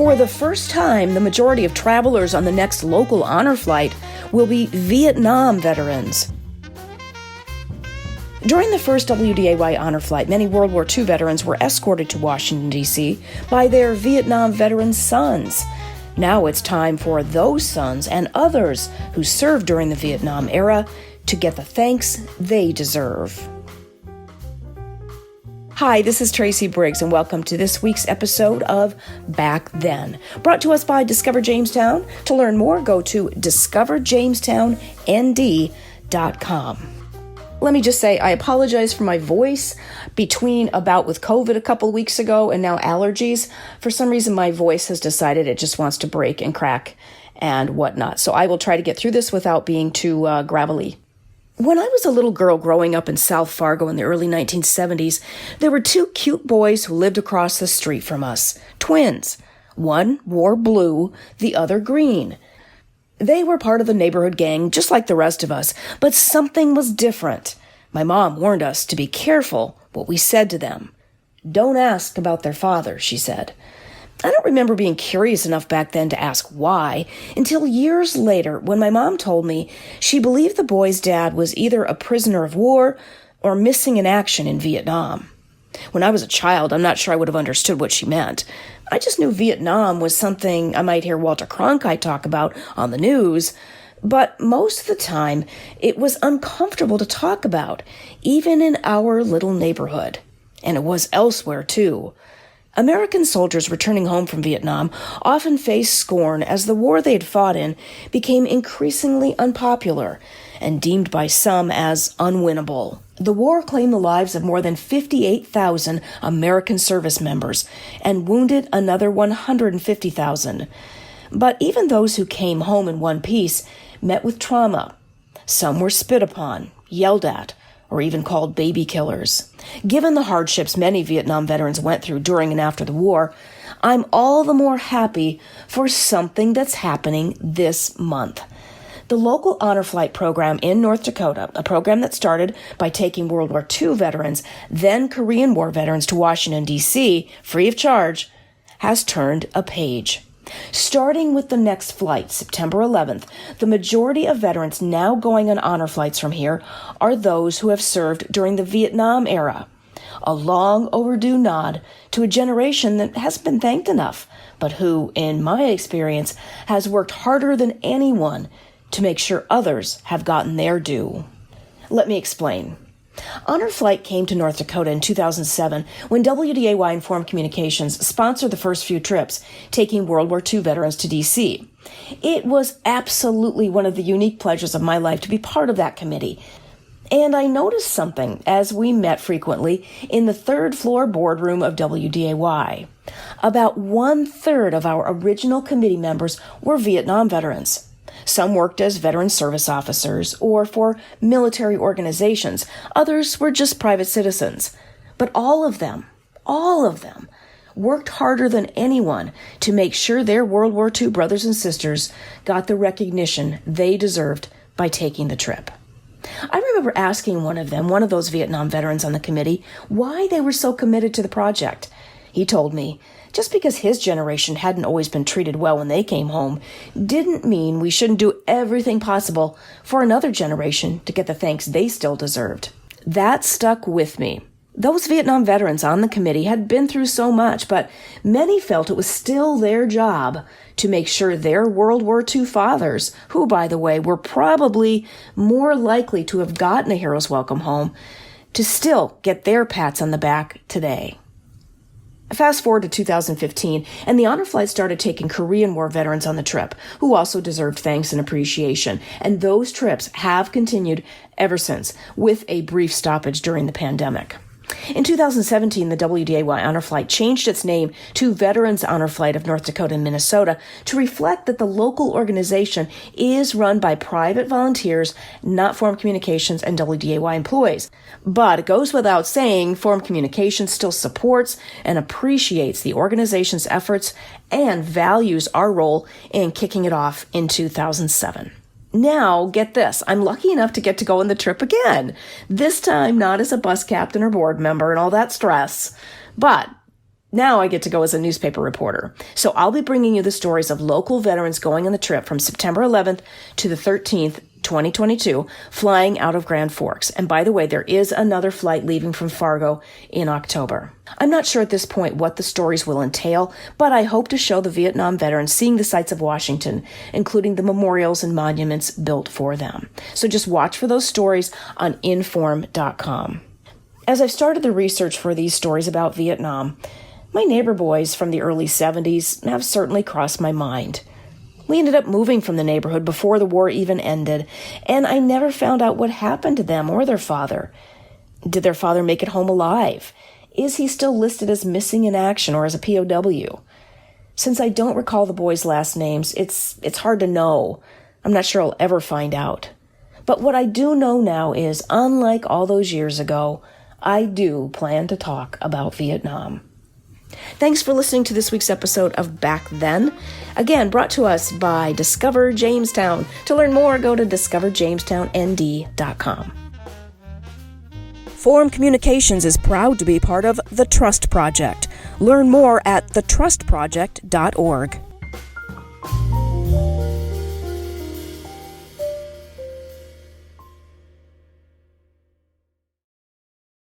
For the first time, the majority of travelers on the next local honor flight will be Vietnam veterans. During the first WDAY Honor Flight, many World War II veterans were escorted to Washington, D.C. by their Vietnam veteran sons. Now it's time for those sons and others who served during the Vietnam era to get the thanks they deserve. Hi, this is Tracy Briggs, and welcome to this week's episode of Back Then, brought to us by Discover Jamestown. To learn more, go to discoverjamestownnd.com. Let me just say, I apologize for my voice. Between a bout with COVID a couple weeks ago and now allergies, for some reason my voice has decided it just wants to break and crack and whatnot. So I will try to get through this without being too gravelly. When I was a little girl growing up in South Fargo in the early 1970s, there were two cute boys who lived across the street from us. Twins. One wore blue, the other green. They were part of the neighborhood gang, just like the rest of us, but something was different. My mom warned us to be careful what we said to them. Don't ask about their father, she said. I don't remember being curious enough back then to ask why, until years later when my mom told me she believed the boy's dad was either a prisoner of war or missing in action in Vietnam. When I was a child, I'm not sure I would have understood what she meant. I just knew Vietnam was something I might hear Walter Cronkite talk about on the news, but most of the time it was uncomfortable to talk about, even in our little neighborhood. And it was elsewhere, too. American soldiers returning home from Vietnam often faced scorn as the war they had fought in became increasingly unpopular and deemed by some as unwinnable. The war claimed the lives of more than 58,000 American service members and wounded another 150,000. But even those who came home in one piece met with trauma. Some were spit upon, yelled at, or even called baby killers. Given the hardships many Vietnam veterans went through during and after the war, I'm all the more happy for something that's happening this month. The local Honor Flight program in North Dakota, a program that started by taking World War II veterans, then Korean War veterans to Washington, D.C., free of charge, has turned a page. Starting with the next flight, September 11th, the majority of veterans now going on honor flights from here are those who have served during the Vietnam era. A long overdue nod to a generation that hasn't been thanked enough, but who, in my experience, has worked harder than anyone to make sure others have gotten their due. Let me explain. Honor Flight came to North Dakota in 2007 when WDAY Informed Communications sponsored the first few trips, taking World War II veterans to D.C. It was absolutely one of the unique pleasures of my life to be part of that committee. And I noticed something as we met frequently in the third floor boardroom of WDAY. About 1/3 of our original committee members were Vietnam veterans. Some worked as veteran service officers or for military organizations. Others were just private citizens. But all of them worked harder than anyone to make sure their World War II brothers and sisters got the recognition they deserved by taking the trip. I remember asking one of those Vietnam veterans on the committee, why they were so committed to the project. He told me, just because his generation hadn't always been treated well when they came home didn't mean we shouldn't do everything possible for another generation to get the thanks they still deserved. That stuck with me. Those Vietnam veterans on the committee had been through so much, but many felt it was still their job to make sure their World War II fathers, who, by the way, were probably more likely to have gotten a hero's welcome home, to still get their pats on the back today. Fast forward to 2015, and the Honor Flight started taking Korean War veterans on the trip, who also deserved thanks and appreciation. And those trips have continued ever since, with a brief stoppage during the pandemic. In 2017, the WDAY Honor Flight changed its name to Veterans Honor Flight of North Dakota and Minnesota to reflect that the local organization is run by private volunteers, not Forum Communications and WDAY employees. But it goes without saying, Forum Communications still supports and appreciates the organization's efforts and values our role in kicking it off in 2007. Now, get this, I'm lucky enough to get to go on the trip again. This time not as a bus captain or board member and all that stress, but Now I get to go as a newspaper reporter. So I'll be bringing you the stories of local veterans going on the trip from September 11th to the 13th, 2022, flying out of Grand Forks. And by the way, there is another flight leaving from Fargo in October. I'm not sure at this point what the stories will entail, but I hope to show the Vietnam veterans seeing the sights of Washington, including the memorials and monuments built for them. So just watch for those stories on inform.com. As I've started the research for these stories about Vietnam, my neighbor boys from the early 70s have certainly crossed my mind. We ended up moving from the neighborhood before the war even ended, and I never found out what happened to them or their father. Did their father make it home alive? Is he still listed as missing in action or as a POW? Since I don't recall the boys' last names, it's hard to know. I'm not sure I'll ever find out. But what I do know now is, unlike all those years ago, I do plan to talk about Vietnam. Thanks for listening to this week's episode of Back Then. Again, brought to us by Discover Jamestown. To learn more, go to discoverjamestownd.com. Forum Communications is proud to be part of The Trust Project. Learn more at thetrustproject.org.